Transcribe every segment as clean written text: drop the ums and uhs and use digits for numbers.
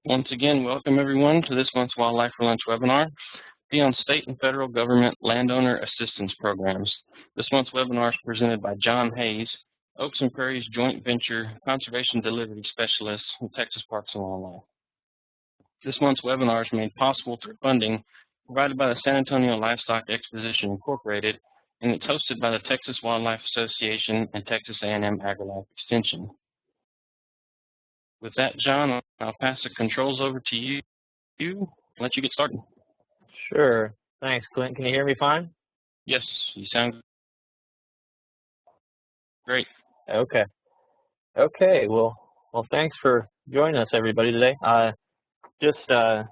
Once again, welcome everyone to this month's Wildlife for Lunch webinar, on state and federal government landowner assistance programs. This month's webinar is presented by John Hayes, Oaks and Prairies Joint Venture Conservation Delivery Specialist with Texas Parks and Wildlife. This month's webinar is made possible through funding provided by the San Antonio Livestock Exposition Incorporated, and it's hosted by the Texas Wildlife Association and Texas A&M AgriLife Extension. With that, John, I'll pass the controls over to you and let you get started. Sure. Thanks, Clint. Can you hear me fine? Yes, you sound great. Okay. Well, thanks for joining us, everybody, today. Just a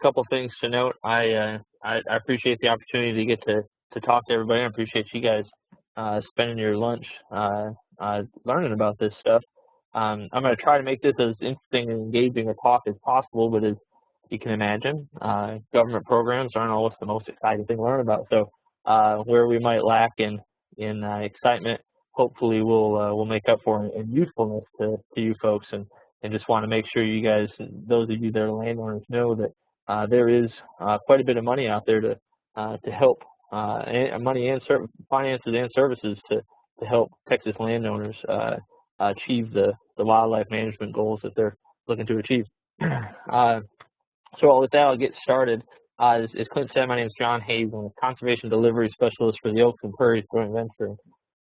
couple things to note. I appreciate the opportunity to get to talk to everybody. I appreciate you guys spending your lunch learning about this stuff. I'm going to try to make this as interesting and engaging a talk as possible, but as you can imagine, government programs aren't always the most exciting thing to learn about. So where we might lack in excitement, hopefully we'll make up for in usefulness to you folks, and just want to make sure you guys, those of you that are landowners, know that there is quite a bit of money out there to help, money and finances and services to help Texas landowners achieve the wildlife management goals that they're looking to achieve. So with that, I'll get started. As Clint said, my name is John Hayes. I'm a Conservation Delivery Specialist for the Oaks and Prairies Joint Venture.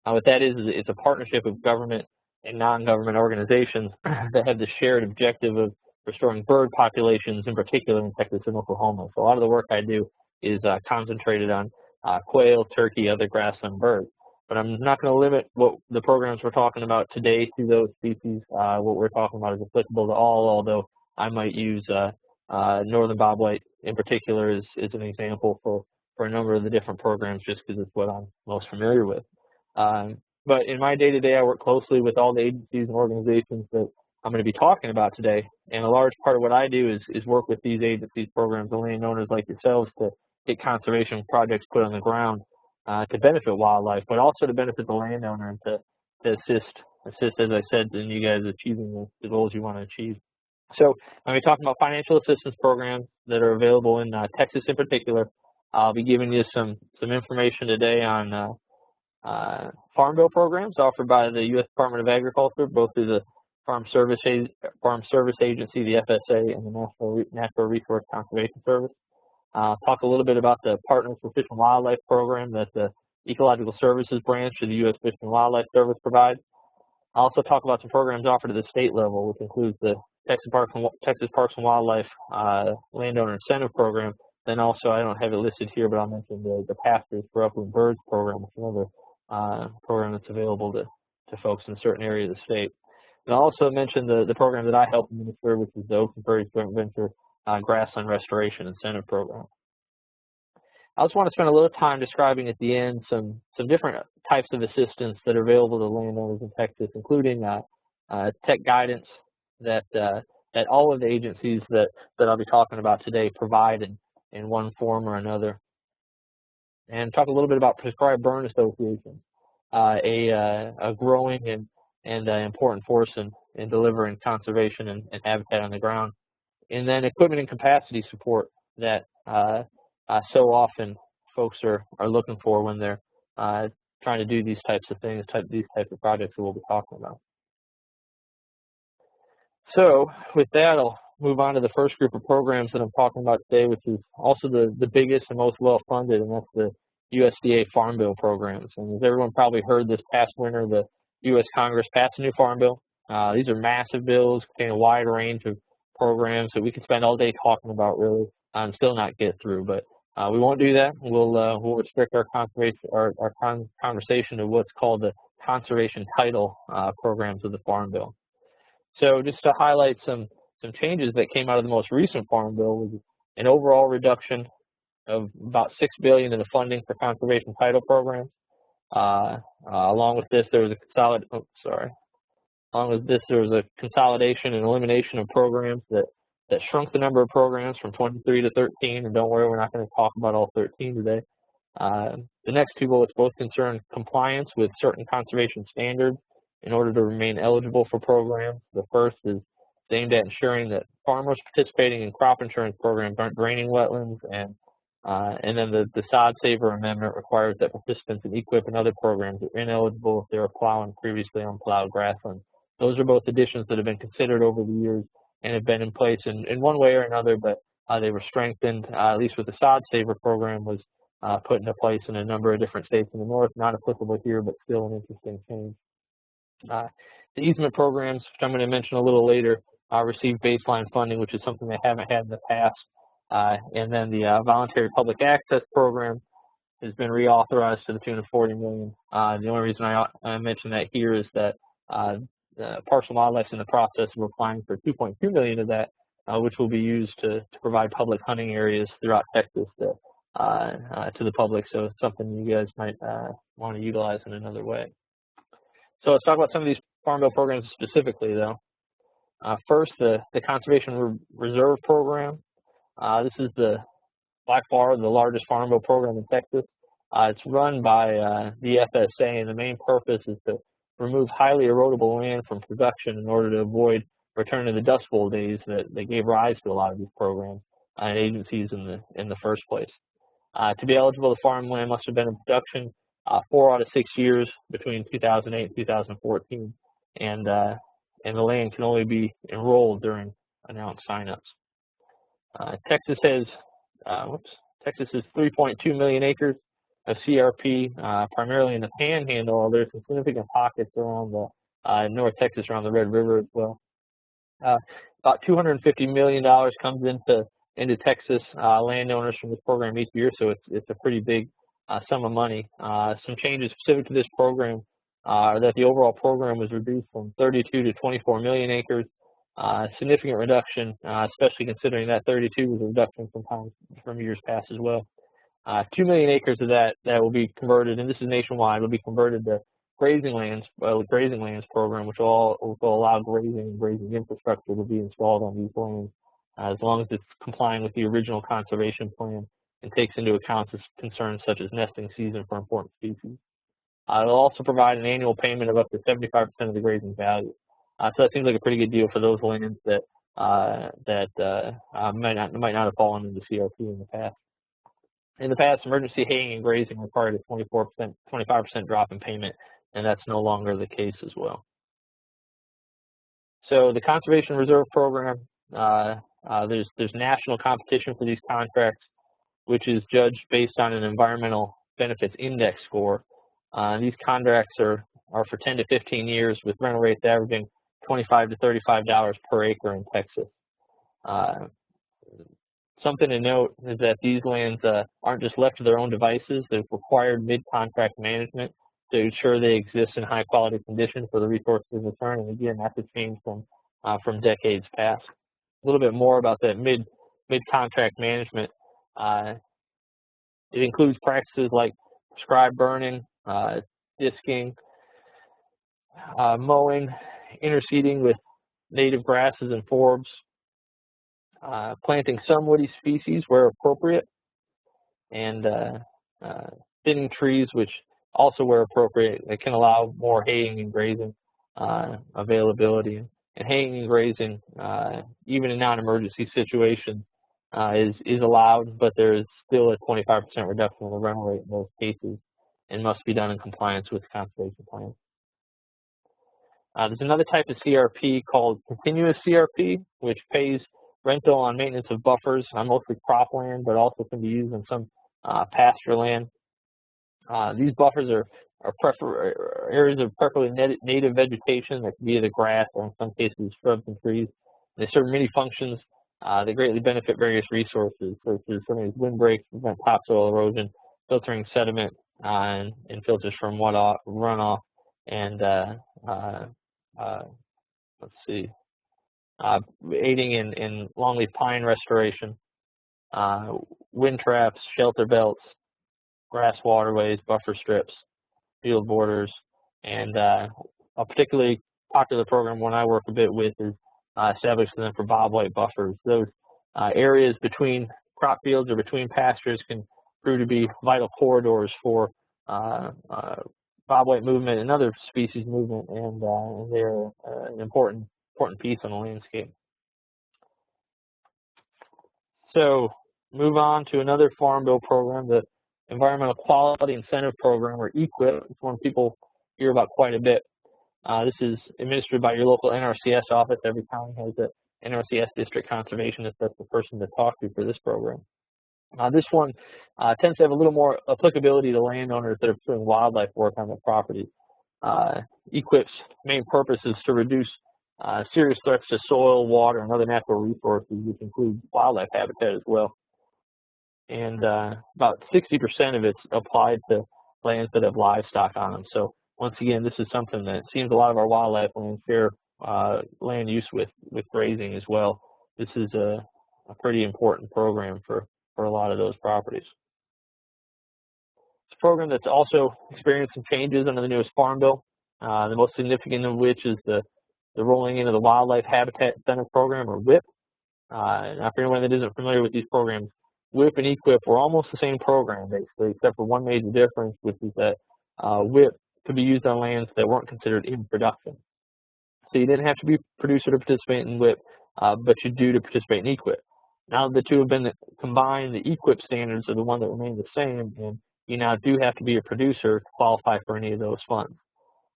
What that is it's a partnership of government and non-government organizations that have the shared objective of restoring bird populations, in particular in Texas and Oklahoma. So a lot of the work I do is concentrated on quail, turkey, other grassland birds. But I'm not going to limit what the programs we're talking about today to those species. What we're talking about is applicable to all, although I might use northern bobwhite in particular is an example for a number of the different programs, just because it's what I'm most familiar with. But in my day-to-day, I work closely with all the agencies and organizations that I'm going to be talking about today. And a large part of what I do is work with these agencies, programs, and landowners like yourselves to get conservation projects put on the ground to benefit wildlife, but also to benefit the landowner and to assist, as I said, in you guys achieving the goals you want to achieve. So I'm going to be talking about financial assistance programs that are available in Texas in particular. I'll be giving you some information today on Farmville Programs offered by the U.S. Department of Agriculture, both through the Farm Service Agency, the FSA, and the Natural Resource Conservation Service. Talk a little bit about the Partners for Fish and Wildlife program that the Ecological Services branch of the U.S. Fish and Wildlife Service provides. I'll also talk about some programs offered at the state level, which includes the Texas Parks and Wildlife Landowner Incentive Program. Then also, I don't have it listed here, but I'll mention the Pastures for Upland Birds program, which is another program that's available to folks in a certain area of the state. And I'll also mention the program that I help administer, which is the Oaks and Prairies Joint Venture Grassland Restoration Incentive Program. I just want to spend a little time describing at the end some different types of assistance that are available to landowners in Texas, including tech guidance that all of the agencies that I'll be talking about today provide in one form or another, and talk a little bit about Prescribed Burn Association, a growing and important force in delivering conservation and habitat on the ground. And then equipment and capacity support that so often folks are looking for when they're trying to do these types of things, these types of projects that we'll be talking about. So with that, I'll move on to the first group of programs that I'm talking about today, which is also the biggest and most well-funded, and that's the USDA Farmville Programs. And as everyone probably heard, this past winter, the U.S. Congress passed a new Farm Bill. These are massive bills, contain a wide range of programs that we could spend all day talking about, really, and still not get through. But we won't do that. We'll restrict our conversation to what's called the conservation title programs of the Farm Bill. So just to highlight some changes that came out of the most recent Farm Bill was an overall reduction of about $6 billion in the funding for conservation title programs. Along with this, there was a consolidation and elimination of programs that shrunk the number of programs from 23 to 13. And don't worry, we're not going to talk about all 13 today. The next two bullets both concern compliance with certain conservation standards in order to remain eligible for programs. The first is aimed at ensuring that farmers participating in crop insurance programs aren't draining wetlands, and then the sod saver amendment requires that participants in EQIP and other programs are ineligible if they were plowing previously unplowed grasslands. Those are both additions that have been considered over the years and have been in place in one way or another, but they were strengthened, at least with the sod saver program was put into place in a number of different states in the north, not applicable here, but still an interesting change. The easement programs, which I'm going to mention a little later, receive baseline funding, which is something they haven't had in the past. And then the voluntary public access program has been reauthorized to the tune of $40 million. The only reason I mention that here is that Parks and Wildlife is in the process of applying for $2.2 million of that, which will be used to provide public hunting areas throughout Texas to the public. So it's something you guys might want to utilize in another way. So let's talk about some of these Farmville programs specifically, though. First, the Conservation Reserve Program. This is by far the largest Farmville program in Texas. It's run by the FSA, and the main purpose is to remove highly erodible land from production in order to avoid return to the Dust Bowl days that gave rise to a lot of these programs and agencies in the first place. To be eligible, the farmland must have been in production 4 out of 6 years between 2008 and 2014, and the land can only be enrolled during announced signups. Texas has 3.2 million acres of CRP, primarily in the Panhandle. There's some significant pockets around the North Texas, around the Red River as well. About $250 million comes into Texas landowners from this program each year, so it's a pretty big sum of money. Some changes specific to this program are that the overall program was reduced from 32 to 24 million acres. Significant reduction, especially considering that 32 was a reduction from years past as well. 2 million acres of that will be converted, and this is nationwide, will be converted to grazing lands, grazing lands program, which will allow grazing infrastructure to be installed on these lands, as long as it's complying with the original conservation plan and takes into account concerns such as nesting season for important species. It'll also provide an annual payment of up to 75% of the grazing value. So that seems like a pretty good deal for those lands that might not have fallen into CRP in the past. In the past, emergency haying and grazing required a 25% drop in payment, and that's no longer the case as well. So the Conservation Reserve Program, there's national competition for these contracts, which is judged based on an environmental benefits index score. These contracts are for 10 to 15 years with rental rates averaging $25 to $35 per acre in Texas. Something to note is that these lands aren't just left to their own devices. They've required mid-contract management to ensure they exist in high-quality condition for the resources in return. And again, that's a change from decades past. A little bit more about that mid-contract management. It includes practices like prescribed burning, disking, mowing, interseeding with native grasses and forbs, planting some woody species where appropriate, and thinning trees, which also where appropriate, it can allow more haying and grazing availability. And haying and grazing, even in non-emergency situations, is allowed, but there is still a 25% reduction in the rental rate in those cases, and must be done in compliance with the conservation plan. There's another type of CRP called continuous CRP, which pays rental on maintenance of buffers on mostly cropland, but also can be used on some pasture land. These buffers are areas of preferably native vegetation that can be either grass or in some cases shrubs and trees. They serve many functions. They greatly benefit various resources, such as wind breaks, prevent topsoil erosion, filtering sediment, and filters from runoff, and aiding in longleaf pine restoration, wind traps, shelter belts, grass waterways, buffer strips, field borders, and a particularly popular program one I work a bit with is establishing them for bobwhite buffers. Those areas between crop fields or between pastures can prove to be vital corridors for bobwhite movement and other species movement, and they're an important piece on the landscape. So move on to another Farmville program, the Environmental Quality Incentive Program, or EQIP. It's one people hear about quite a bit. This is administered by your local NRCS office. Every county has an NRCS district conservationist. That's the person to talk to for this program. This one tends to have a little more applicability to landowners that are doing wildlife work on their property. EQIP's main purpose is to reduce serious threats to soil, water, and other natural resources, which includes wildlife habitat as well. And about 60% of it's applied to lands that have livestock on them. So once again, this is something that seems a lot of our wildlife lands share land use with grazing as well. This is a pretty important program for a lot of those properties. It's a program that's also experienced some changes under the newest Farm Bill, the most significant of which is the rolling into the Wildlife Habitat Incentive Program, or WIP. Now, for anyone that isn't familiar with these programs, WIP and EQIP were almost the same program, basically, except for one major difference, which is that WIP could be used on lands that weren't considered in production. So you didn't have to be a producer to participate in WIP, but you do to participate in EQIP. Now that the two have been combined, the EQIP standards are the one that remain the same, and you now do have to be a producer to qualify for any of those funds.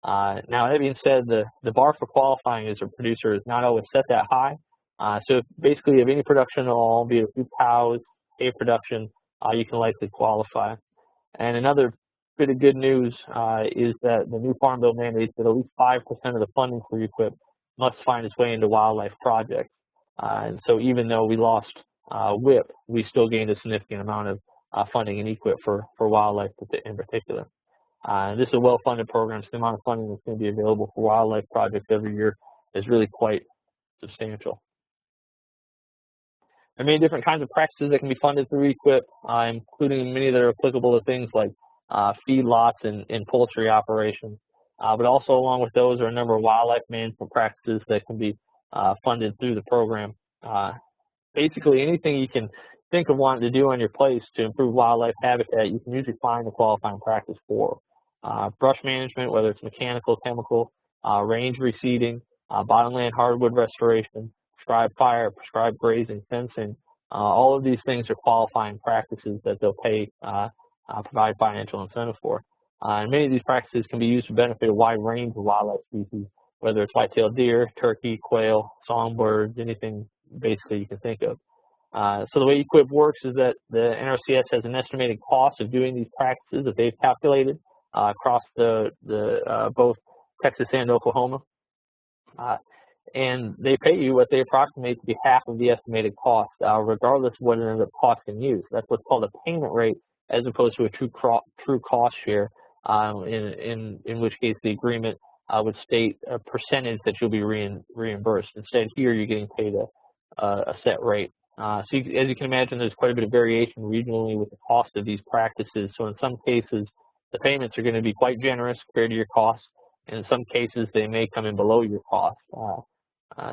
Now, that being said, the bar for qualifying as a producer is not always set that high. So if basically you have any production at all, be it a few cows, hay production, you can likely qualify. And another bit of good news is that the new Farm Bill mandates that at least 5% of the funding for EQIP must find its way into wildlife projects. And so even though we lost WIP, we still gained a significant amount of funding in EQIP for wildlife in particular. This is a well-funded program, so the amount of funding that's going to be available for wildlife projects every year is really quite substantial. There are many different kinds of practices that can be funded through EQIP, including many that are applicable to things like feedlots and poultry operations. But also along with those are a number of wildlife management practices that can be funded through the program. Basically, anything you can think of wanting to do on your place to improve wildlife habitat, you can usually find a qualifying practice for. Brush management, whether it's mechanical, chemical, range reseeding, bottomland hardwood restoration, prescribed fire, prescribed grazing, fencing, all of these things are qualifying practices that they'll provide financial incentive for. And many of these practices can be used to benefit a wide range of wildlife species, whether it's white-tailed deer, turkey, quail, songbirds, anything basically you can think of. So the way EQIP works is that the NRCS has an estimated cost of doing these practices that they've calculated across both Texas and Oklahoma. And they pay you what they approximate to be half of the estimated cost, regardless of what it ends up costing you. So that's what's called a payment rate, as opposed to a true cost share, in which case the agreement would state a percentage that you'll be reimbursed. Instead, here you're getting paid a set rate. So as you can imagine, there's quite a bit of variation regionally with the cost of these practices. So in some cases, the payments are going to be quite generous compared to your costs, and in some cases, they may come in below your costs.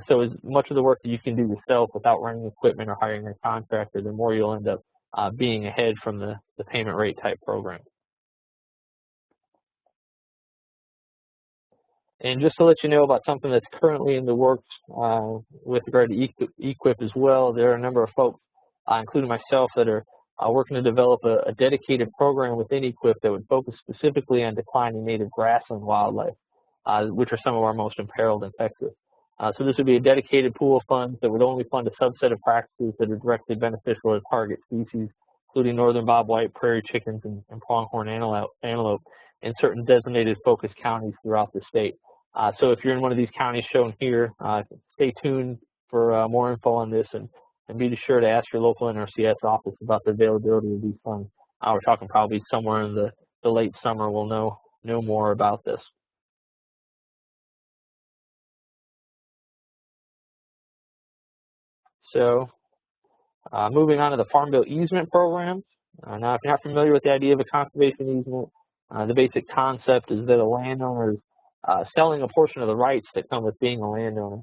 So as much of the work that you can do yourself without running equipment or hiring a contractor, the more you'll end up being ahead from the payment rate type program. And just to let you know about something that's currently in the works with regard to EQIP as well, there are a number of folks, including myself, that are working to develop a dedicated program within EQIP that would focus specifically on declining native grassland wildlife, which are some of our most imperiled in Texas. So this would be a dedicated pool of funds that would only fund a subset of practices that are directly beneficial to target species, including northern bobwhite, prairie chickens, and pronghorn antelope in certain designated focus counties throughout the state. So if you're in one of these counties shown here, stay tuned for more info on this, and be sure to ask your local NRCS office about the availability of these funds. We're talking probably somewhere in the late summer we'll know more about this. So moving on to the Farmville easement programs. Now, if you're not familiar with the idea of a conservation easement, the basic concept is that a landowner is selling a portion of the rights that come with being a landowner.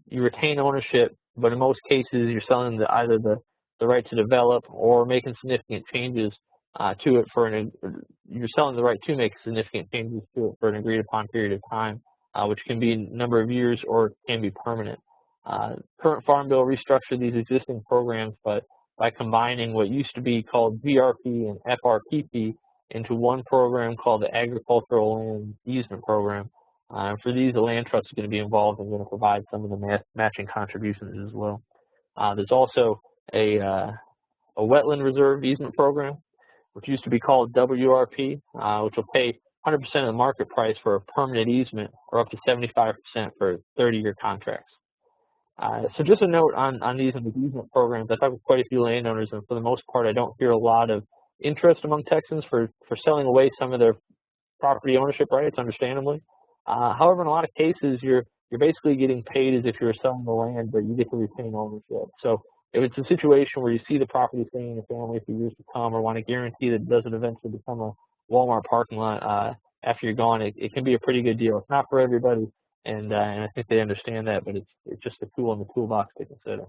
You retain ownership, but in most cases you're selling either the right to develop or making significant changes to it you're selling the right to make significant changes to it for an agreed upon period of time, which can be a number of years or can be permanent. Current Farm Bill restructured these existing programs by combining what used to be called GRP and FRPP into one program called the Agricultural Land Easement Program. For these, the land trust is going to be involved and going to provide some of the matching contributions as well. There's also a Wetland Reserve Easement Program, which used to be called WRP, which will pay 100% of the market price for a permanent easement or up to 75% for 30-year contracts. So just a note on these easement programs. I talked with quite a few landowners, and for the most part, I don't hear a lot of interest among Texans for selling away some of their property ownership rights, understandably. However, in a lot of cases, you're basically getting paid as if you're selling the land, but you get to retain ownership. So if it's a situation where you see the property staying in your family for years to come, or want to guarantee that it doesn't eventually become a Walmart parking lot after you're gone, it can be a pretty good deal. It's not for everybody, and I think they understand that, but it's just a tool in the toolbox to consider.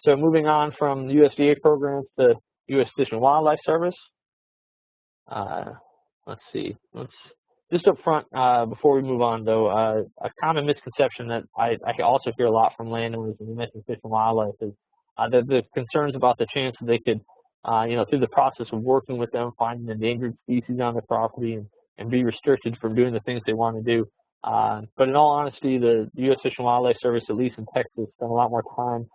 So moving on from the USDA programs to U.S. Fish and Wildlife Service. Let's see. Just up front, before we move on, though, a common misconception that I also hear a lot from landowners when you mention Fish and Wildlife is that the concerns about the chance that they could, through the process of working with them, find an endangered species on their property and be restricted from doing the things they want to do. But in all honesty, the U.S. Fish and Wildlife Service, at least in Texas, spend a lot more time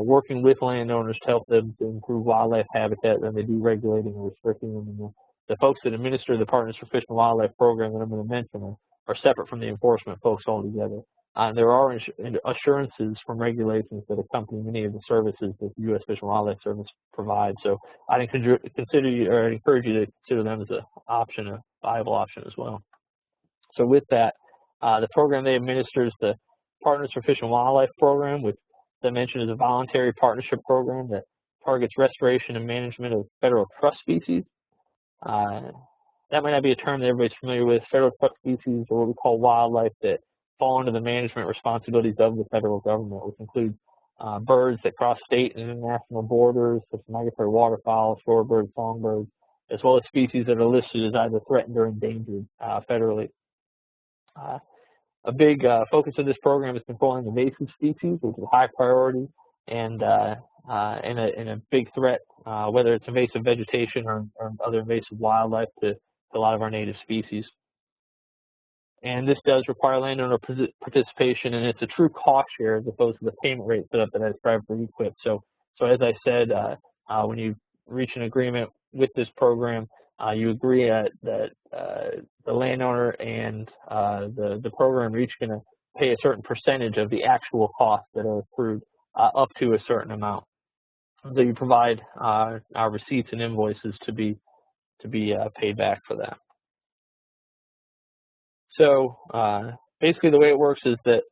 working with landowners to help them to improve wildlife habitat than they do regulating or restricting them. And the folks that administer the Partners for Fish and Wildlife program that I'm going to mention are separate from the enforcement folks altogether. There are assurances from regulations that accompany many of the services that the U.S. Fish and Wildlife Service provides. So I'd encourage you to consider them as a viable option as well. So with that, the program they administer is the Partners for Fish and Wildlife program, which, as I mentioned, is a voluntary partnership program that targets restoration and management of federal trust species. That might not be a term that everybody's familiar with. Federal trust species are what we call wildlife that fall under the management responsibilities of the federal government, which include birds that cross state and international borders, such as migratory waterfowl, shorebirds, songbirds, as well as species that are listed as either threatened or endangered federally. A big focus of this program is controlling invasive species, which is a high priority and a big threat, whether it's invasive vegetation or other invasive wildlife to a lot of our native species. And this does require landowner participation, and it's a true cost share as opposed to the payment rate setup that I described for EQIP. So as I said, when you reach an agreement with this program, you agree that the landowner and the program are each going to pay a certain percentage of the actual costs that are accrued up to a certain amount. So you provide our receipts and invoices to be paid back for that. So basically the way it works is that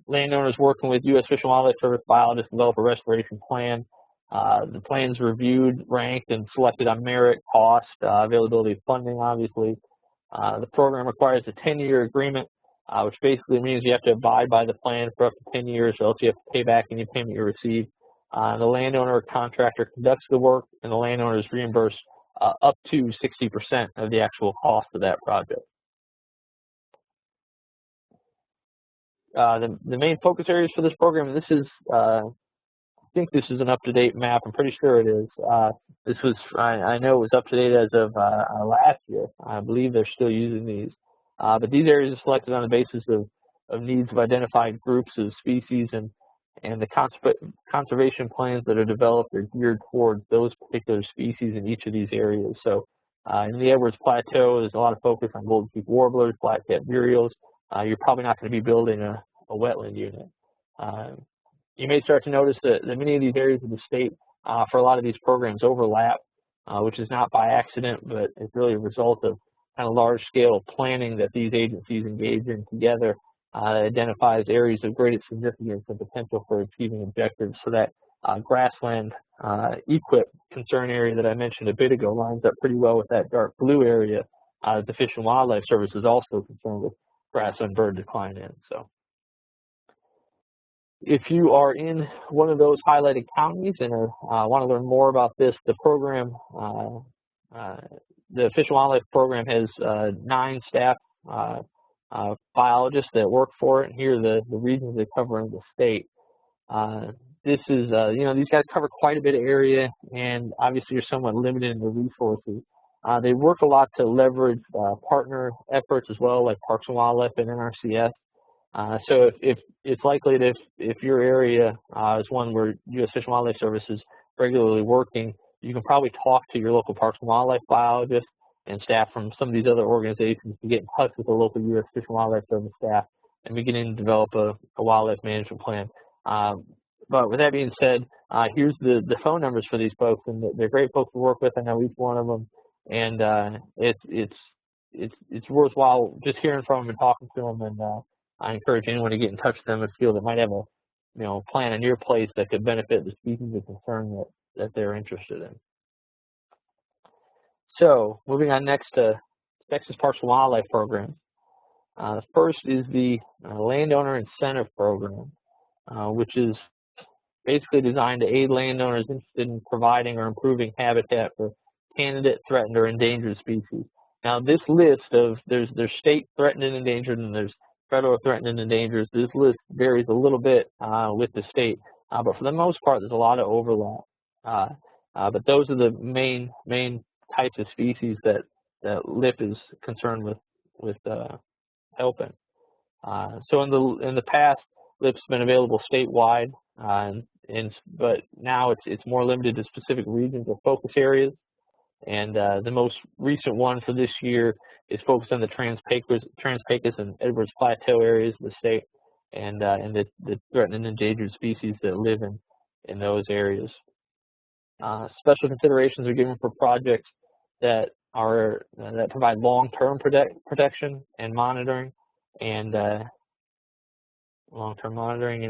landowners working with U.S. Fish and Wildlife Service biologists develop a restoration plan. The plan's reviewed, ranked, and selected on merit, cost, availability of funding, obviously. The program requires a 10-year agreement, which basically means you have to abide by the plan for up to 10 years, or else you have to pay back any payment you receive. The landowner or contractor conducts the work, and the landowner is reimbursed up to 60% of the actual cost of that project. The main focus areas for this program, and this is, I think this is an up-to-date map. I'm pretty sure it is. This was, I know it was up to date as of last year. I believe they're still using these. But these areas are selected on the basis of needs of identified groups of species, and the conservation plans that are developed are geared towards those particular species in each of these areas. So in the Edwards Plateau, there's a lot of focus on golden cheek warblers, black-capped vireos. You're probably not going to be building a wetland unit. You may start to notice that many of these areas of the state, for a lot of these programs, overlap, which is not by accident, but it's really a result of kind of large-scale planning that these agencies engage in together. Identifies areas of greatest significance and potential for achieving objectives. So that grassland EQIP concern area that I mentioned a bit ago lines up pretty well with that dark blue area. The Fish and Wildlife Service is also concerned with grassland bird decline in. So if you are in one of those highlighted counties and want to learn more about this, the program, the Fish and Wildlife Program has 9 staff biologists that work for it, and here are the regions they cover in the state. This is, these guys cover quite a bit of area, and obviously you're somewhat limited in the resources. They work a lot to leverage partner efforts as well, like Parks and Wildlife and NRCS. So if it's likely that if your area is one where U.S. Fish and Wildlife Service is regularly working, you can probably talk to your local Parks and Wildlife biologist and staff from some of these other organizations to get in touch with the local U.S. Fish and Wildlife Service staff and beginning to develop a wildlife management plan. But with that being said, here's the phone numbers for these folks, and they're great folks to work with. I know each one of them, and it's worthwhile just hearing from them and talking to them. And I encourage anyone to get in touch with them and feel that might have a plan in your place that could benefit the species of concern that they're interested in. So moving on next to Texas Parks and Wildlife Programs. First is the Landowner Incentive Program, which is basically designed to aid landowners interested in providing or improving habitat for candidate, threatened, or endangered species. Now, this list of there's state threatened and endangered, and there's federal threatened and endangered. This list varies a little bit with the state, but for the most part, there's a lot of overlap. But those are the main types of species that LIP is concerned with helping. So in the past, LIP's been available statewide, but now it's more limited to specific regions or focus areas. And the most recent one for this year is focused on the Trans-Pecos and Edwards Plateau areas of the state, and the threatened and endangered species that live in those areas. Special considerations are given for projects that provide long-term protection and monitoring, and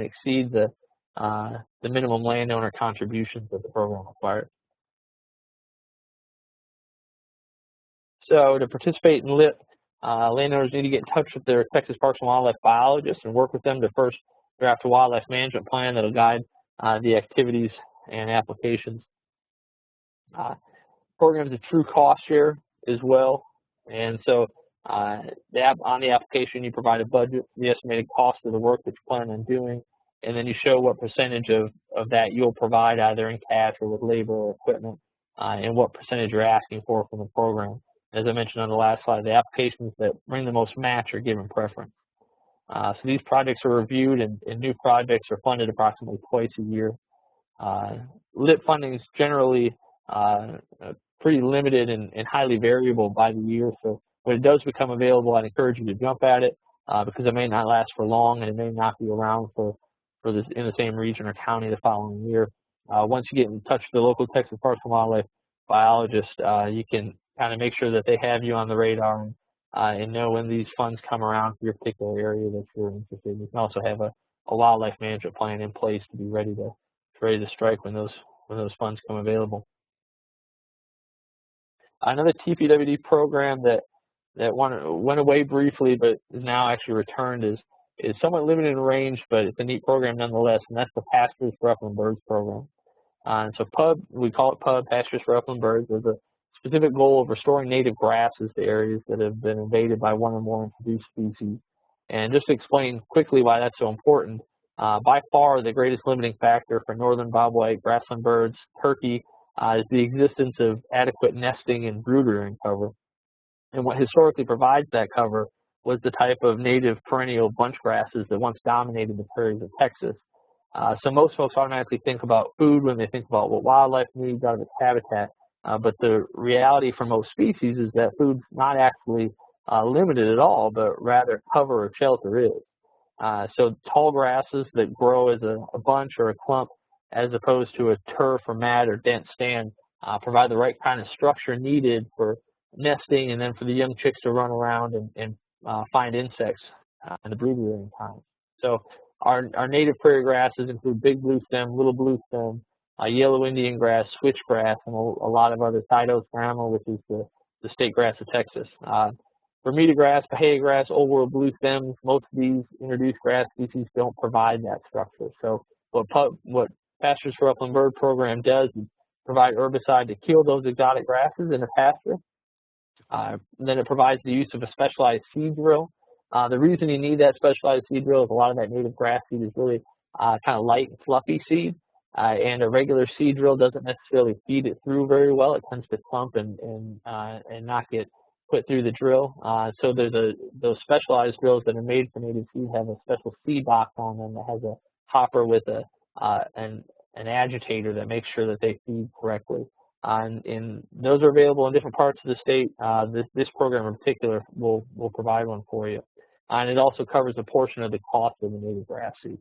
exceed the minimum landowner contributions that the program requires. So to participate in LIP, landowners need to get in touch with their Texas Parks and Wildlife biologists and work with them to first draft a wildlife management plan that will guide the activities and applications. Programs a true cost share as well, and so on the application you provide a budget, the estimated cost of the work that you plan on doing, and then you show what percentage of that you'll provide either in cash or with labor or equipment, and what percentage you're asking for from the program. As I mentioned on the last slide, the applications that bring the most match are given preference. So these projects are reviewed, and new projects are funded approximately twice a year. LIP funding is generally pretty limited and highly variable by the year. So when it does become available, I'd encourage you to jump at it because it may not last for long, and it may not be around for this in the same region or county the following year. Once you get in touch with the local Texas Parks and Wildlife biologist, you can kind of make sure that they have you on the radar and know when these funds come around for your particular area that you're interested in. You can also have a wildlife management plan in place to be ready to strike when those funds come available. Another TPWD program that went away briefly but is now actually returned is somewhat limited in range, but it's a neat program nonetheless, and that's the Pastures for Upland Birds program. And so PUB, we call it PUB, Pastures for Upland Birds, with a specific goal of restoring native grasses to areas that have been invaded by one or more introduced species. And just to explain quickly why that's so important, by far the greatest limiting factor for northern bobwhite grassland birds, turkey, is the existence of adequate nesting and brood rearing cover. And what historically provides that cover was the type of native perennial bunch grasses that once dominated the prairies of Texas. So most folks automatically think about food when they think about what wildlife needs out of its habitat, but the reality for most species is that food's not actually limited at all, but rather cover or shelter is. So tall grasses that grow as a bunch or a clump, as opposed to a turf or mat or dense stand, provide the right kind of structure needed for nesting and then for the young chicks to run around and find insects in the brood rearing time. So our native prairie grasses include big blue stem, little blue stem, yellow Indian grass, switchgrass, and a lot of other Tidose grama, which is the state grass of Texas. Bermuda grass, Bahia grass, old world blue stems, most of these introduced grass species don't provide that structure. So what Pastures for Upland Bird program does is provide herbicide to kill those exotic grasses in a pasture. Then it provides the use of a specialized seed drill The reason you need that specialized seed drill is a lot of that native grass seed is really kind of light and fluffy seed, and a regular seed drill doesn't necessarily feed it through very well. It tends to clump and not get put through the drill. So those specialized drills that are made for native seed have a special seed box on them that has a hopper with an agitator that makes sure that they feed correctly. And those are available in different parts of the state. This program in particular will provide one for you. And it also covers a portion of the cost of the native grass seed.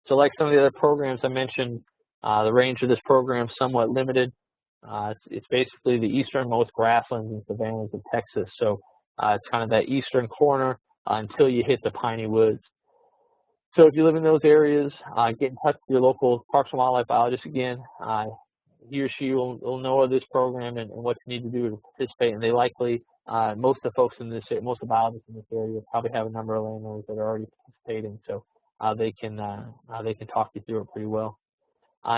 So like some of the other programs I mentioned, the range of this program is somewhat limited. It's basically the easternmost grasslands and savannas of Texas. So it's kind of that eastern corner until you hit the piney woods. So if you live in those areas, get in touch with your local Parks and Wildlife biologist again. He or she will know of this program and what you need to do to participate. And they likely, most of the folks in this, most of the biologists in this area probably have a number of landowners that are already participating. So they can talk you through it pretty well.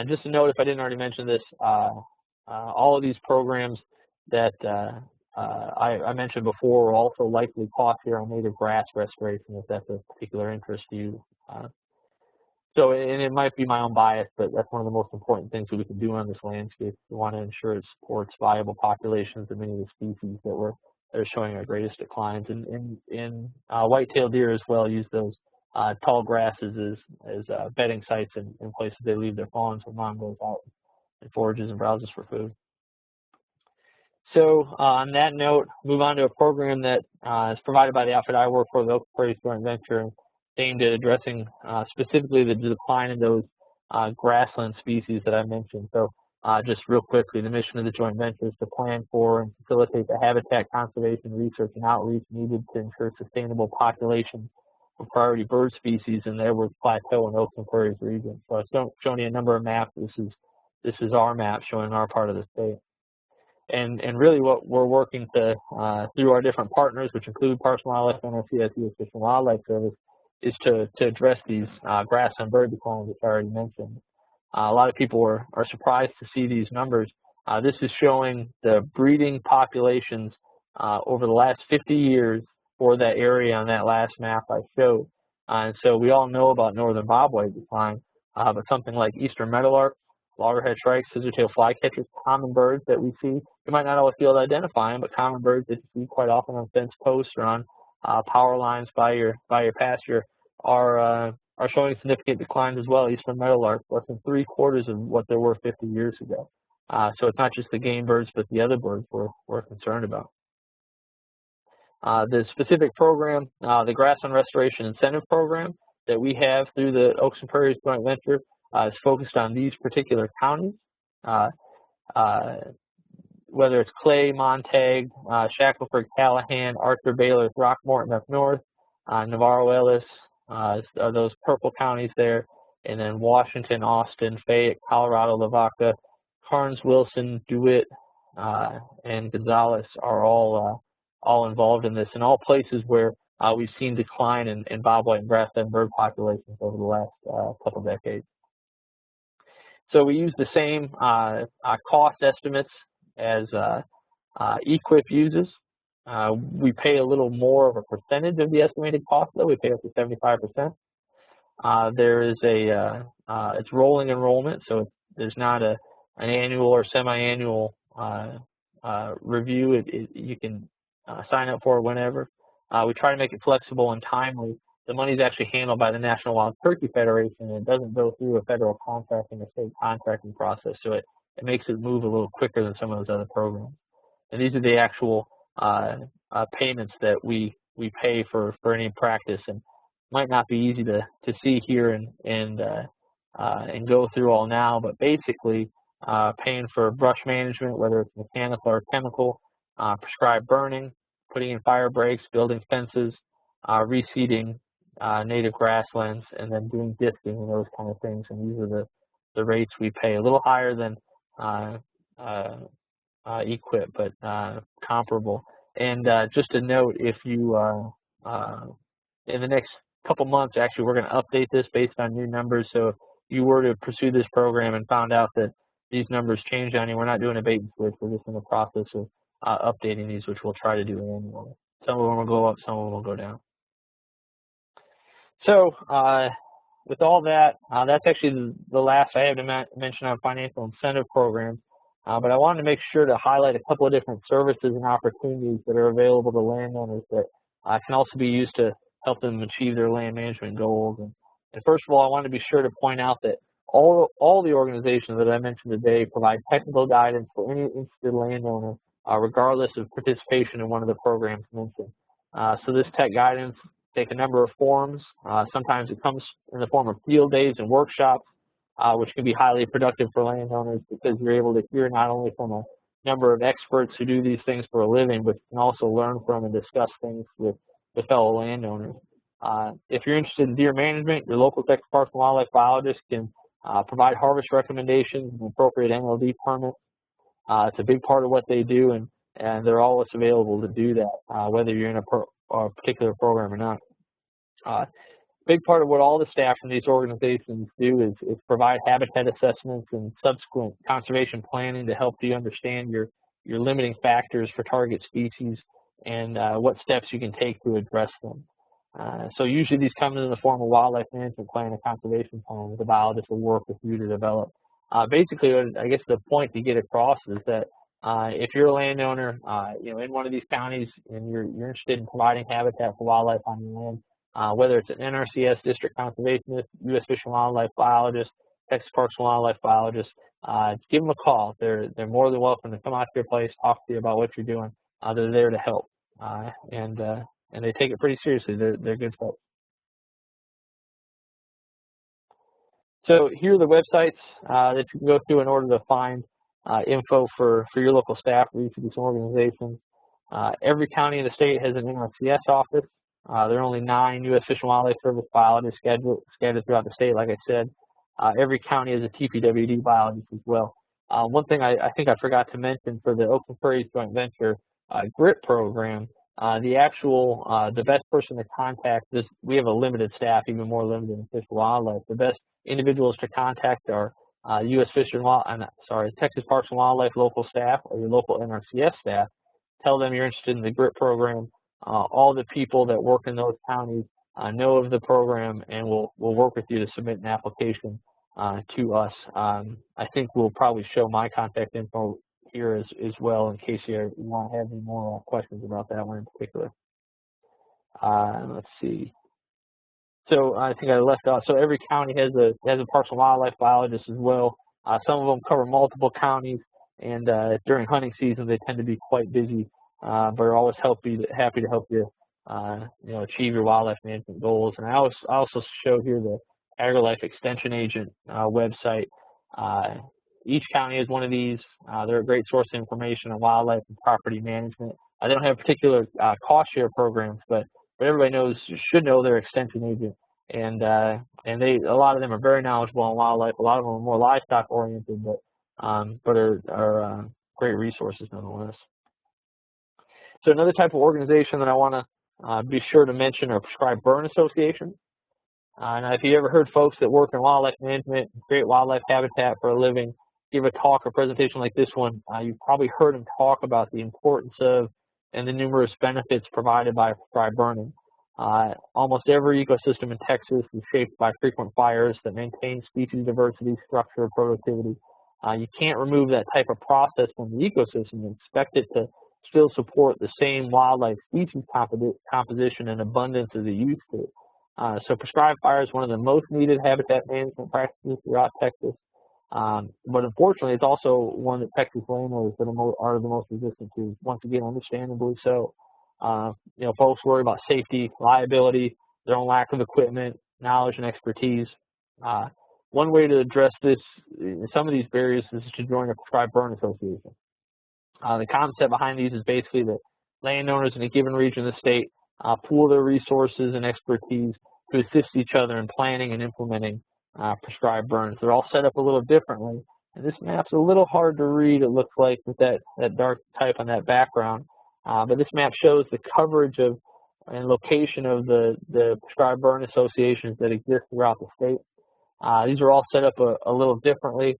Just a note, if I didn't already mention this, all of these programs that I mentioned before will also likely cost here on native grass restoration if that's a particular interest to you. So, and it might be my own bias, but that's one of the most important things that we can do on this landscape. We want to ensure it supports viable populations of many of the species that are showing our greatest declines. And white-tailed deer as well use those tall grasses as bedding sites in places they leave their fawns when mom goes out and forages and browses for food. So on that note, move on to a program that is provided by the outfit I work for, the Oak Prairie Joint Venture, aimed at addressing specifically the decline in those grassland species that I mentioned. So just real quickly, the mission of the joint venture is to plan for and facilitate the habitat conservation research and outreach needed to ensure sustainable population of priority bird species in the Edwards Plateau and Oaks and Prairies region. So I've shown you a number of maps. This is our map showing our part of the state. And really what we're working to, through our different partners, which include Parks and Wildlife, NRCS, U.S. Fish and Wildlife Service, is to address these grass and bird declines, which I already mentioned. A lot of people are surprised to see these numbers. This is showing the breeding populations over the last 50 years for that area on that last map I showed. And so we all know about northern bobwhite decline, but something like eastern meadowlark, loggerhead shrikes, scissor-tailed flycatchers, common birds that we see. You might not always be able to identify them, but common birds that you see quite often on fence posts or on power lines by your pasture are showing significant declines as well. Eastern meadowlark, less than 3/4 of what there were 50 years ago. So it's not just the game birds, but the other birds we're concerned about. The specific program, the Grassland Restoration Incentive Program that we have through the Oaks and Prairies Joint Venture is focused on these particular counties, whether it's Clay, Montague, Shackelford, Callahan, Arthur, Baylor, Throckmorton up north, Navarro, Ellis, are those purple counties there, and then Washington, Austin, Fayette, Colorado, Lavaca, Karnes, Wilson, DeWitt, and Gonzales are all involved in this, and all places where we've seen decline in bobwhite and grassland bird populations over the last couple decades. So we use the same cost estimates as EQIP uses. We pay a little more of a percentage of the estimated cost, though. We pay up to 75%. There is it's rolling enrollment, so there's not an annual or semi-annual review. You can sign up for it whenever. We try to make it flexible and timely. The money is actually handled by the National Wild Turkey Federation, and it doesn't go through a federal contracting or state contracting process, so it makes it move a little quicker than some of those other programs. And these are the actual payments that we pay for any practice, and might not be easy to see here and go through all now, but basically paying for brush management, whether it's mechanical or chemical, prescribed burning, putting in fire breaks, building fences, reseeding native grasslands, and then doing disking and those kind of things. And these are the rates we pay. A little higher than EQIP, but comparable. And just a note, if you in the next couple months, actually, we're going to update this based on new numbers. So if you were to pursue this program and found out that these numbers change on you, we're not doing a bait and switch. We're just in the process of updating these, which we'll try to do annually. Some of them will go up, some of them will go down. So with all that, that's actually the last I have to mention on financial incentive programs. But I wanted to make sure to highlight a couple of different services and opportunities that are available to landowners that can also be used to help them achieve their land management goals. And first of all, I want to be sure to point out that all the organizations that I mentioned today provide technical guidance for any interested landowner, regardless of participation in one of the programs mentioned. So this tech guidance take a number of forms. Sometimes it comes in the form of field days and workshops, which can be highly productive for landowners because you're able to hear not only from a number of experts who do these things for a living, but you can also learn from and discuss things with fellow landowners. If you're interested in deer management, your local Texas Parks and Wildlife biologist can provide harvest recommendations and appropriate NLD permits. It's a big part of what they do, and they're always available to do that, whether you're in a particular program or not. Big part of what all the staff from these organizations do is provide habitat assessments and subsequent conservation planning to help you understand your limiting factors for target species and what steps you can take to address them. So usually these come in the form of wildlife management plan and conservation plan that the biologist will work with you to develop. Basically, I guess the point to get across is that if you're a landowner, in one of these counties and you're interested in providing habitat for wildlife on your land, whether it's an NRCS district conservationist, U.S. Fish and Wildlife biologist, Texas Parks and Wildlife biologist, give them a call. They're more than welcome to come out to your place, talk to you about what you're doing. They're there to help, and they take it pretty seriously. They're good folks. So here are the websites that you can go through in order to find info for your local staff for each of these organizations. Every county in the state has an NRCS office. There are only 9 U.S. Fish and Wildlife Service biologists scattered throughout the state, like I said. Every county has a TPWD biologist as well. One thing I think I forgot to mention for the Upland Prairies Joint Venture GRIP program, the best person to contact, we have a limited staff, even more limited than Fish and Wildlife. The best individuals to contact are Texas Parks and Wildlife local staff or your local NRCS staff. Tell them you're interested in the GRIP program. All the people that work in those counties know of the program and will work with you to submit an application to us. I think we'll probably show my contact info here as well in case you want to have any more questions about that one in particular. Let's see. So I think I left out. So every county has a Parks and Wildlife biologist as well. Some of them cover multiple counties, and during hunting season they tend to be quite busy. But are always happy to help you, achieve your wildlife management goals. And I also show here the AgriLife Extension Agent website. Each county has one of these. They're a great source of information on wildlife and property management. They don't have particular cost share programs, but everybody should know their extension agent. And a lot of them are very knowledgeable on wildlife. A lot of them are more livestock oriented, but are great resources nonetheless. So another type of organization that I want to be sure to mention are prescribed burn associations. Now, if you ever heard folks that work in wildlife management and create wildlife habitat for a living give a talk or presentation like this one, you've probably heard them talk about the importance of and the numerous benefits provided by prescribed burning. Almost every ecosystem in Texas is shaped by frequent fires that maintain species diversity, structure, productivity. You can't remove that type of process from the ecosystem and expect it to still support the same wildlife species composition and abundance as it used to. So prescribed fire is one of the most needed habitat management practices throughout Texas. But unfortunately, it's also one that Texas landowners are the most resistant to. Once again, understandably so. Folks worry about safety, liability, their own lack of equipment, knowledge, and expertise. One way to address some of these barriers is to join a prescribed burn association. The concept behind these is basically that landowners in a given region of the state pool their resources and expertise to assist each other in planning and implementing prescribed burns. They're all set up a little differently, and this map's a little hard to read, it looks like, with that dark type on that background. But this map shows the coverage of and location of the prescribed burn associations that exist throughout the state. These are all set up a little differently.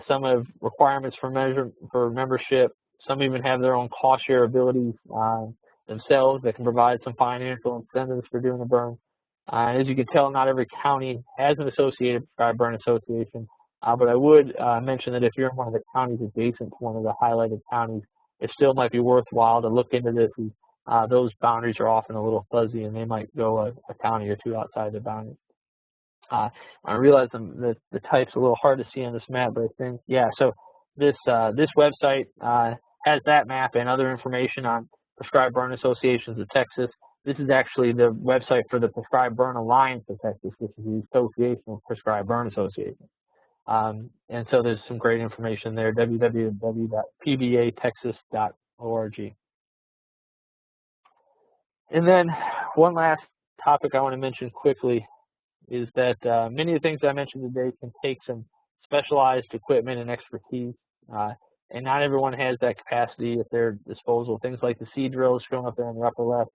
Some have requirements for membership. Some even have their own cost share abilities themselves that can provide some financial incentives for doing a burn. As you can tell, not every county has an associated prescribed burn association, but I would mention that if you're in one of the counties adjacent to one of the highlighted counties, it still might be worthwhile to look into this. Those boundaries are often a little fuzzy, and they might go a county or two outside the boundaries. I realize the type's a little hard to see on this map, but I think, yeah, so this website has that map and other information on prescribed burn associations of Texas. This is actually the website for the Prescribed Burn Alliance of Texas, which is the Association of Prescribed Burn Associations. And so there's some great information there, www.pbatexas.org. And then one last topic I want to mention quickly is that many of the things I mentioned today can take some specialized equipment and expertise, and not everyone has that capacity at their disposal. Things like the seed drills shown up there in the upper left,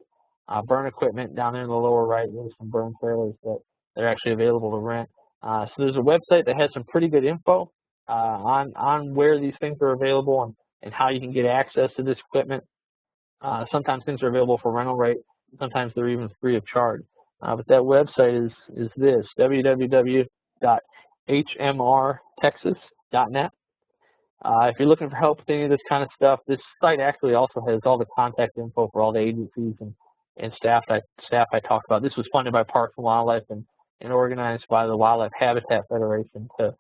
burn equipment down there in the lower right, there's some burn trailers that are actually available to rent. So there's a website that has some pretty good info on where these things are available and how you can get access to this equipment. Sometimes things are available for rental rate, sometimes they're even free of charge. But that website is this, www.hmrtexas.net. If you're looking for help with any of this kind of stuff, this site actually also has all the contact info for all the agencies and staff I talked about. This was funded by Parks and Wildlife and organized by the Wildlife Habitat Federation to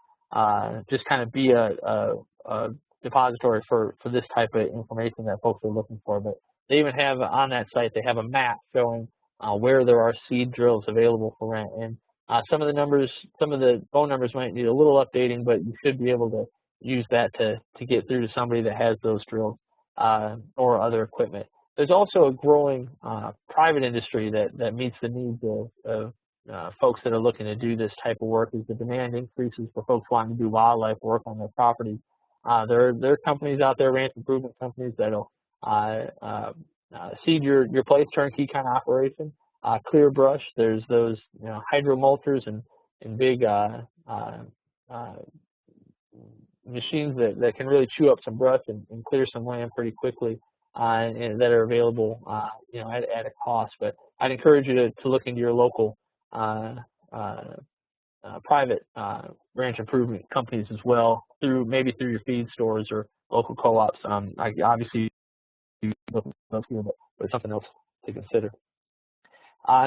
just kind of be a depository for this type of information that folks are looking for. But they even have on that site, they have a map showing where there are seed drills available for rent. And some of the phone numbers might need a little updating, but you should be able to use that to get through to somebody that has those drills or other equipment. There's also a growing private industry that meets the needs of folks that are looking to do this type of work. As the demand increases for folks wanting to do wildlife work on their property, there are companies out there, ranch improvement companies, that'll seed your place, turnkey kind of operation. Clear brush, there's those hydro mulchers and big machines that can really chew up some brush and clear some land pretty quickly, and that are available at a cost. But I'd encourage you to look into your local private ranch improvement companies as well, maybe through your feed stores or local co-ops. Obviously, but it's something else to consider.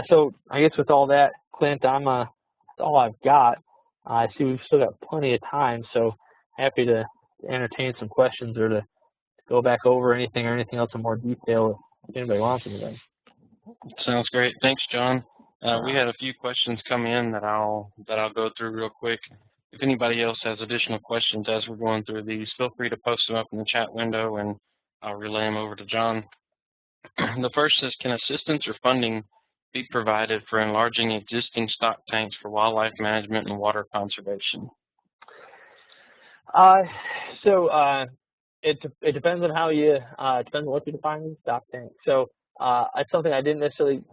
So I guess with all that, Clint, that's all I've got. I see we've still got plenty of time, so happy to entertain some questions or to go back over anything else in more detail if anybody wants anything. Sounds great. Thanks, John. We had a few questions come in that I'll go through real quick. If anybody else has additional questions as we're going through these, feel free to post them up in the chat window and I'll relay them over to John. The first is, can assistance or funding be provided for enlarging existing stock tanks for wildlife management and water conservation? It depends on how you depends on what you define as stock tank. So it's something I didn't necessarily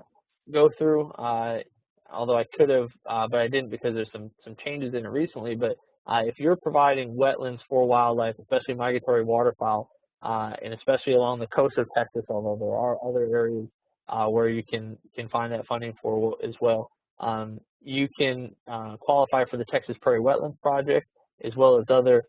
go through, although I could have, but I didn't because there's some changes in it recently. But if you're providing wetlands for wildlife, especially migratory waterfowl, and especially along the coast of Texas, although there are other areas where you can find that funding for as well, you can qualify for the Texas Prairie Wetlands Project, as well as other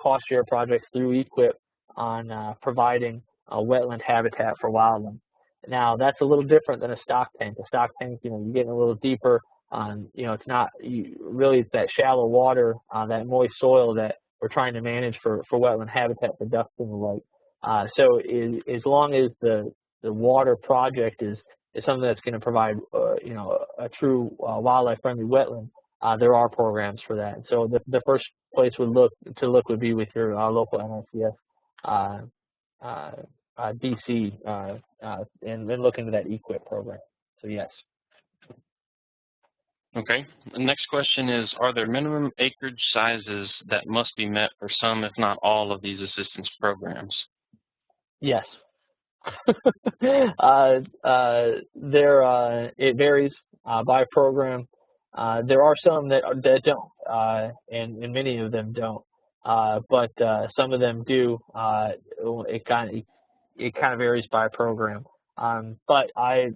cost share projects through EQIP on providing wetland habitat for wildlife. Now, that's a little different than a stock tank. A stock tank, you're getting a little deeper. It's not really that shallow water, that moist soil that we're trying to manage for wetland habitat for ducks and the like. So as long as the water project is something that's going to provide, a true wildlife-friendly wetland, there are programs for that. So the first place would be with your local NRCS DC, and then look into that EQIP program. So yes. Okay. The next question is, are there minimum acreage sizes that must be met for some, if not all, of these assistance programs? Yes. It varies by program. There are some that don't, and many of them don't. But some of them do. It kind of varies by program. But I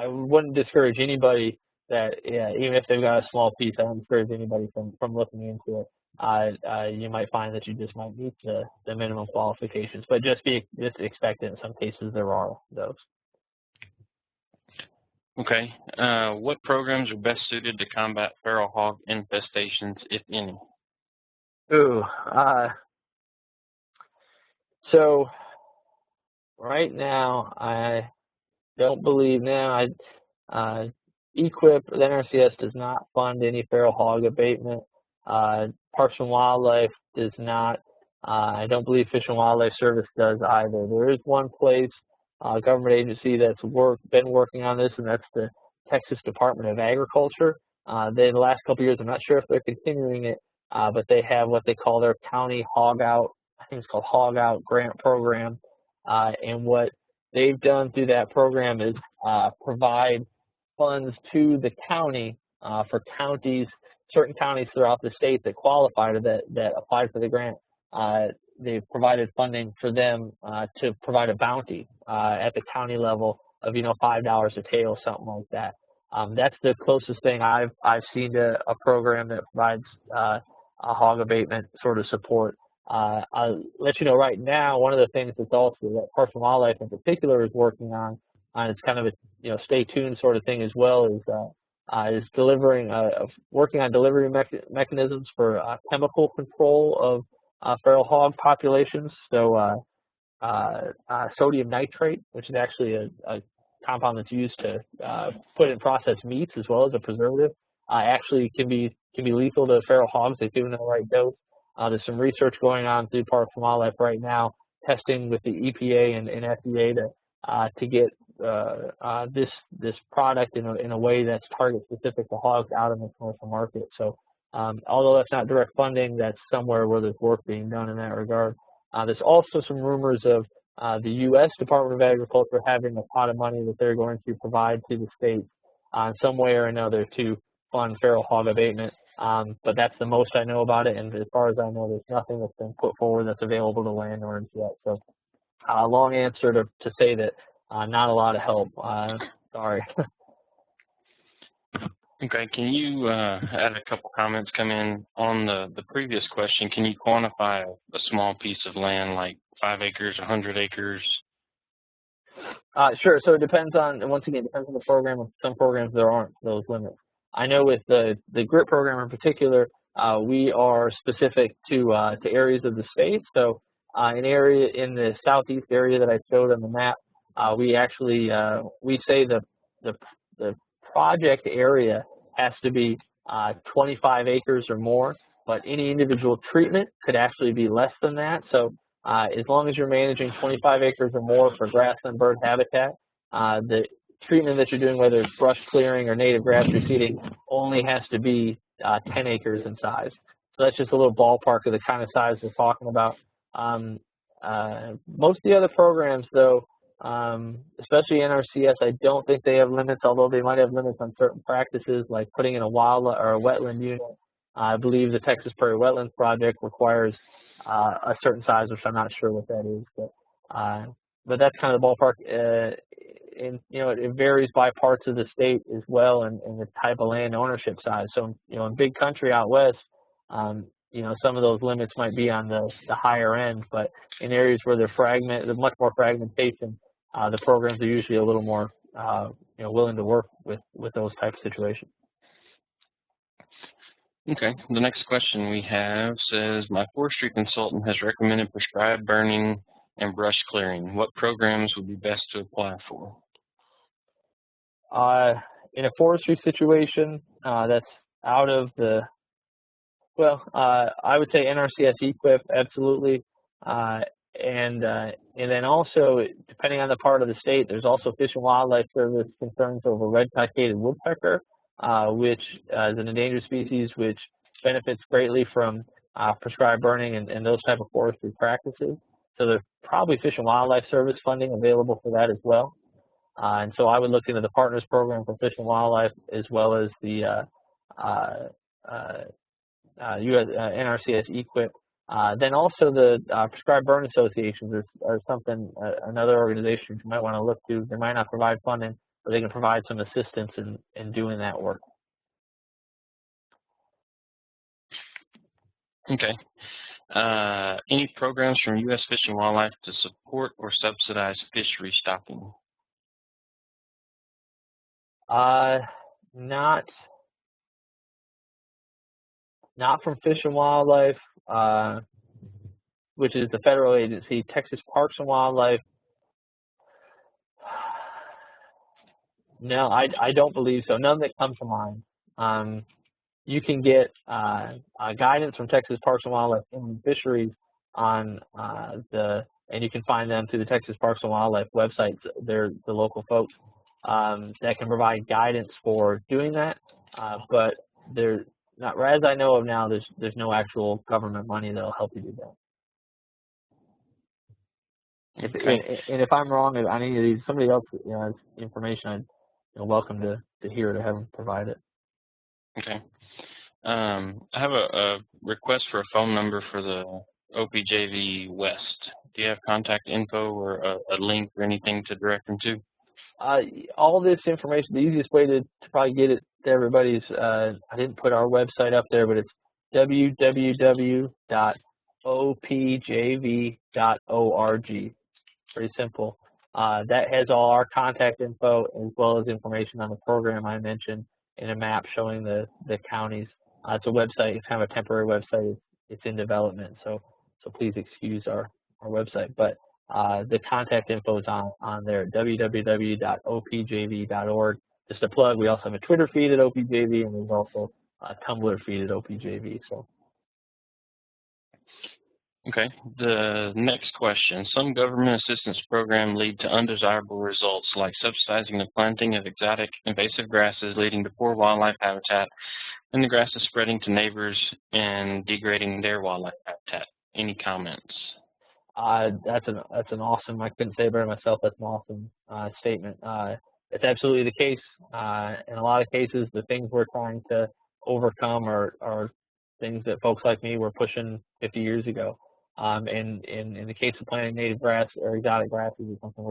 wouldn't discourage anybody that, even if they've got a small piece, I wouldn't discourage anybody from looking into it. You might find that you just might meet the minimum qualifications, but just expect it. In some cases, there are those. Okay. What programs are best suited to combat feral hog infestations, if any? Ooh. So right now, I don't believe now. EQIP, the NRCS does not fund any feral hog abatement. Parks and Wildlife does not. I don't believe Fish and Wildlife Service does either. There is one place, government agency that's been working on this, and that's the Texas Department of Agriculture. In the last couple of years, I'm not sure if they're continuing it, but they have what they call their county hog out. I think it's called Hog Out Grant Program, and what they've done through that program is provide funds to the county for certain counties throughout the state that qualify to that applied for the grant. They've provided funding for them to provide a bounty at the county level of $5 a tail, something like that. That's the closest thing I've seen to a program that provides a hog abatement sort of support. I'll let you know right now, one of the things that's also that Parks and Wildlife in particular is working on, it's kind of a stay tuned sort of thing as well, is working on delivery mechanisms for chemical control of feral hog populations. So sodium nitrate, which is actually a compound that's used to put in processed meats as well as a preservative, actually can be lethal to feral hogs if given the right dose. There's some research going on through Parks and Wildlife right now, testing with the EPA and FDA to get this product in a way that's target specific to hogs out in the commercial market. So although that's not direct funding, that's somewhere where there's work being done in that regard. There's also some rumors of the U.S. Department of Agriculture having a pot of money that they're going to provide to the states in some way or another to fund feral hog abatement. But that's the most I know about it, and as far as I know, there's nothing that's been put forward that's available to landowners yet. So long answer to say that not a lot of help. Sorry. Okay, can you add a couple comments come in on the previous question? Can you quantify a small piece of land like 5 acres, 100 acres? Sure. So it depends on the program. With some programs, there aren't those limits. I know with the GRIP program in particular, we are specific to areas of the state. So an area in the southeast area that I showed on the map, we actually we say the project area has to be 25 acres or more, but any individual treatment could actually be less than that. So as long as you're managing 25 acres or more for grassland bird habitat, the treatment that you're doing, whether it's brush clearing or native grass reseeding, only has to be 10 acres in size. So that's just a little ballpark of the kind of size we're talking about. Most of the other programs, though, especially NRCS, I don't think they have limits, although they might have limits on certain practices like putting in a wildlife or a wetland unit. I believe the Texas Prairie Wetlands Project requires a certain size, which I'm not sure what that is, but that's kind of the ballpark. And it varies by parts of the state as well, and the type of land ownership size. So in big country out west, some of those limits might be on the higher end, but in areas where there's much more fragmentation, the programs are usually a little more willing to work with those type of situations. Okay, the next question we have says, my forestry consultant has recommended prescribed burning and brush clearing. What programs would be best to apply for? In a forestry situation, that's out of the, I would say NRCS EQIP, absolutely. And then also, depending on the part of the state, there's also Fish and Wildlife Service concerns over red-cockaded woodpecker, which is an endangered species which benefits greatly from prescribed burning and those type of forestry practices. So there's probably Fish and Wildlife Service funding available for that as well. And so I would look into the Partners Program for Fish and Wildlife as well as the NRCS EQIP Then also the prescribed burn associations are something, another organization you might want to look to. They might not provide funding, but they can provide some assistance in doing that work. Okay. Any programs from U.S. Fish and Wildlife to support or subsidize fish restocking? Not from Fish and Wildlife, which is the federal agency. Texas Parks and Wildlife. No, I don't believe so. None that come to mind. You can get guidance from Texas Parks and Wildlife Inland Fisheries on and you can find them through the Texas Parks and Wildlife websites. They're the local folks that can provide guidance for doing that, but they're not, as I know of now, there's no actual government money that'll help you do that. Okay. And if I'm wrong on any of these, somebody else has information, I'm welcome to hear it or have them provide it. Okay. I have a request for a phone number for the OPJV West. Do you have contact info or a link or anything to direct them to? All this information, the easiest way to probably get it to everybody is, I didn't put our website up there, but it's www.opjv.org. Pretty simple. That has all our contact info as well as information on the program I mentioned and a map showing the counties. It's a website. It's kind of a temporary website. It's in development, so please excuse our website. But the contact info is on there, www.opjv.org. Just a plug, we also have a Twitter feed at OPJV, and there's also a Tumblr feed at OPJV. So. Okay. The next question. Some government assistance programs lead to undesirable results, like subsidizing the planting of exotic invasive grasses, leading to poor wildlife habitat, and the grass is spreading to neighbors and degrading their wildlife habitat. Any comments? That's an awesome, I couldn't say it better myself, that's an awesome statement. It's absolutely the case. In a lot of cases, the things we're trying to overcome are things that folks like me were pushing 50 years ago. And in the case of planting native grass or exotic grasses is something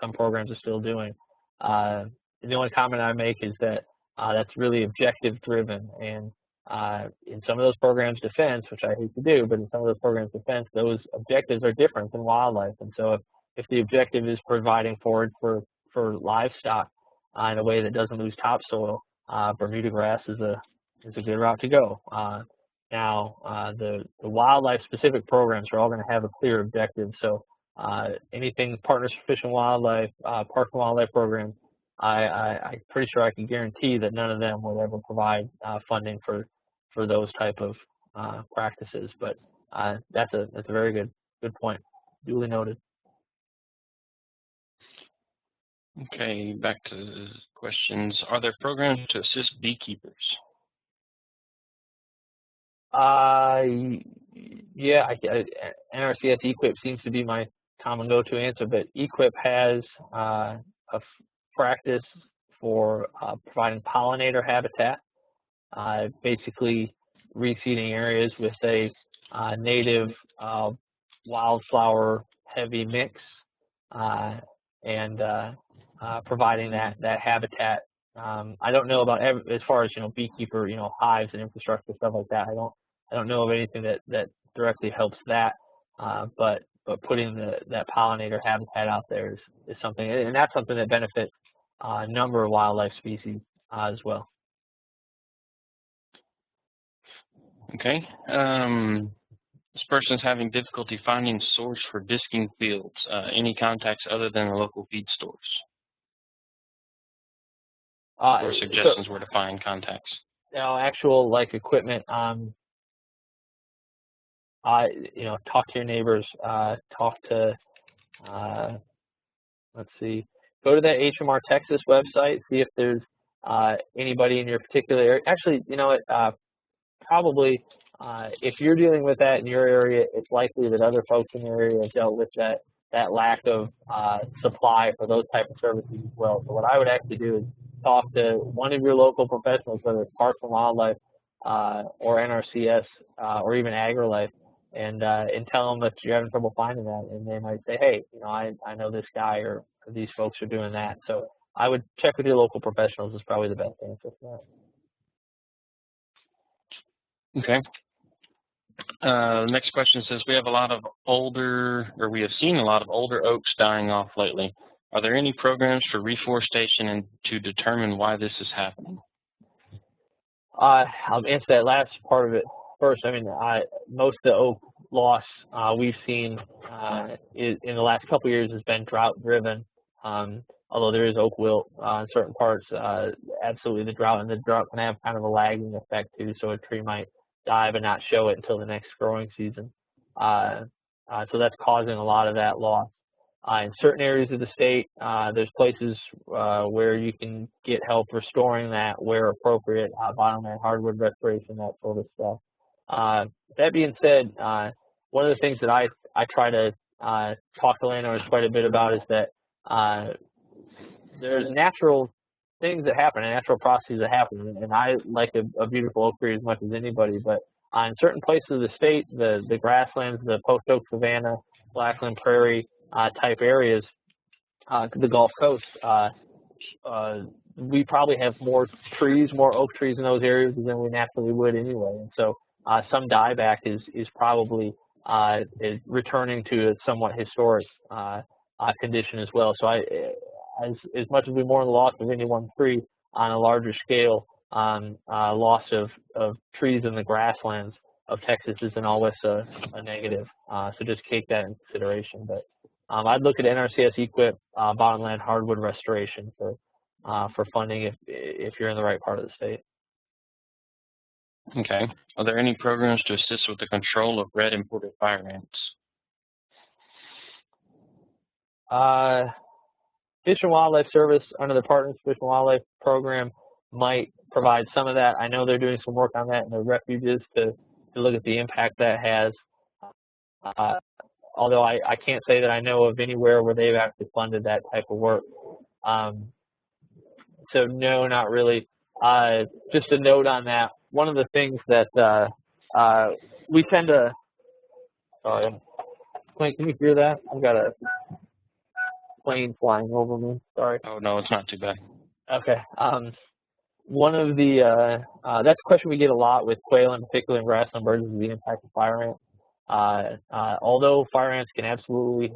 some programs are still doing. The only comment I make is that that's really objective driven, and in some of those programs defense, which I hate to do, but in some of those programs defense, those objectives are different than wildlife. And so if the objective is providing forage for livestock in a way that doesn't lose topsoil, Bermuda grass is a good route to go. Now, the wildlife-specific programs are all going to have a clear objective. So anything Partners for Fish and Wildlife, Park and Wildlife programs, I'm pretty sure I can guarantee that none of them would ever provide funding for those type of practices. But that's a very good point. Duly noted. Okay, back to the questions. Are there programs to assist beekeepers? Yeah, NRCS EQIP seems to be my common go-to answer, but EQIP has a practice for providing pollinator habitat, basically reseeding areas with a native wildflower heavy mix, and providing that habitat. I don't know about as far as beekeeper hives and infrastructure, stuff like that. I don't know of anything that directly helps that, but putting that pollinator habitat out there is something, and that's something that benefits a number of wildlife species as well. Okay. This person is having difficulty finding source for disking fields. Any contacts other than the local feed stores? Or suggestions where to find contacts? Actual equipment. Talk to your neighbors. Talk to. Let's see. Go to that HMR Texas website. See if there's anybody in your particular area. Actually, probably if you're dealing with that in your area, it's likely that other folks in your area have dealt with that lack of supply for those type of services as well. So what I would actually do is talk to one of your local professionals, whether it's Parks and Wildlife or NRCS or even AgriLife, and tell them that you're having trouble finding that, and they might say, hey, I know this guy or these folks are doing that. So I would check with your local professionals is probably the best answer for that. Okay. The next question says, we have seen a lot of older oaks dying off lately. Are there any programs for reforestation and to determine why this is happening? I'll answer that last part of it first. I mean, most of the oak loss we've seen in the last couple of years has been drought driven. Although there is oak wilt in certain parts, absolutely the drought can have kind of a lagging effect too. So a tree might die but not show it until the next growing season. So that's causing a lot of that loss. In certain areas of the state, there's places where you can get help restoring that where appropriate, bottomland hardwood restoration, that sort of stuff. That being said, one of the things that I try to talk to landowners quite a bit about is that there's natural things that happen, and natural processes that happen, and I like a beautiful oak tree as much as anybody, but in certain places of the state, the grasslands, the post-oak savanna, blackland prairie type areas, the Gulf Coast, we probably have more oak trees in those areas than we naturally would anyway, and so some dieback is probably returning to a somewhat historic condition as well. So as much as we mourn the loss of any one tree, on a larger scale, loss of trees in the grasslands of Texas isn't always a negative. So just take that into consideration. But I'd look at NRCS EQIP bottomland hardwood restoration for funding if you're in the right part of the state. Okay. Are there any programs to assist with the control of red imported fire ants? Fish and Wildlife Service under the Partners Fish and Wildlife Program might provide some of that. I know they're doing some work on that in the refuges to look at the impact that has. Although I can't say that I know of anywhere where they've actually funded that type of work. So no, not really. Just a note on that. One of the things that we tend to, sorry, Clint, can you hear that? I've got a plane flying over me. Sorry. Oh no, it's not too bad. Okay. One of the that's a question we get a lot with quail in particular and grassland birds is the impact of fire ants. Although fire ants can absolutely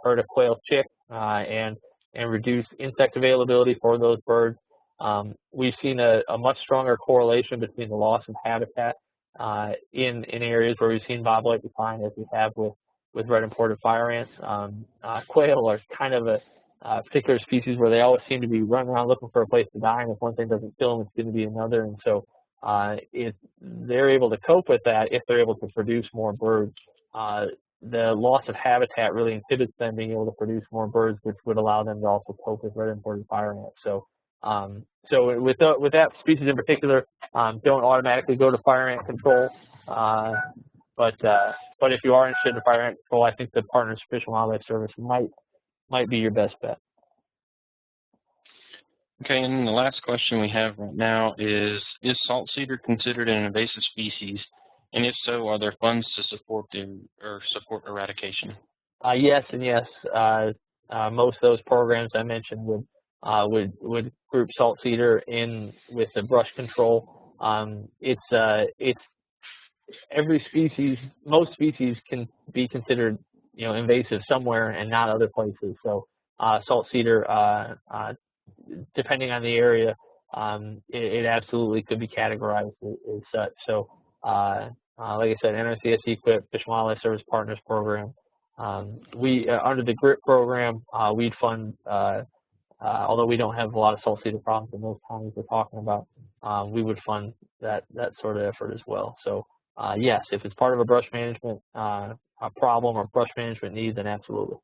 hurt a quail chick and reduce insect availability for those birds, we've seen a much stronger correlation between the loss of habitat in areas where we've seen bobwhite decline as we have with red imported fire ants. Quail are kind of a particular species where they always seem to be running around looking for a place to die, and if one thing doesn't kill them, it's going to be another. And so if they're able to cope with that, if they're able to produce more birds, the loss of habitat really inhibits them being able to produce more birds, which would allow them to also cope with red imported fire ants. So so with that species in particular, don't automatically go to fire ant control. But if you are interested in fire ant control, I think the Partners Fish and Wildlife Service might be your best bet. Okay, and the last question we have right now is salt cedar considered an invasive species? And if so, are there funds to support eradication? Yes and yes. Most of those programs I mentioned would group salt cedar in with the brush control. It's every species, most species can be considered invasive somewhere and not other places. So salt cedar, depending on the area, it absolutely could be categorized as such. So like I said, NRCS EQIP, Fish and Wildlife Service Partners Program. We under the GRIP program, we'd fund, although we don't have a lot of salt cedar problems in those counties we're talking about, we would fund that sort of effort as well. So yes, if it's part of a brush management problem or brush management need, then absolutely.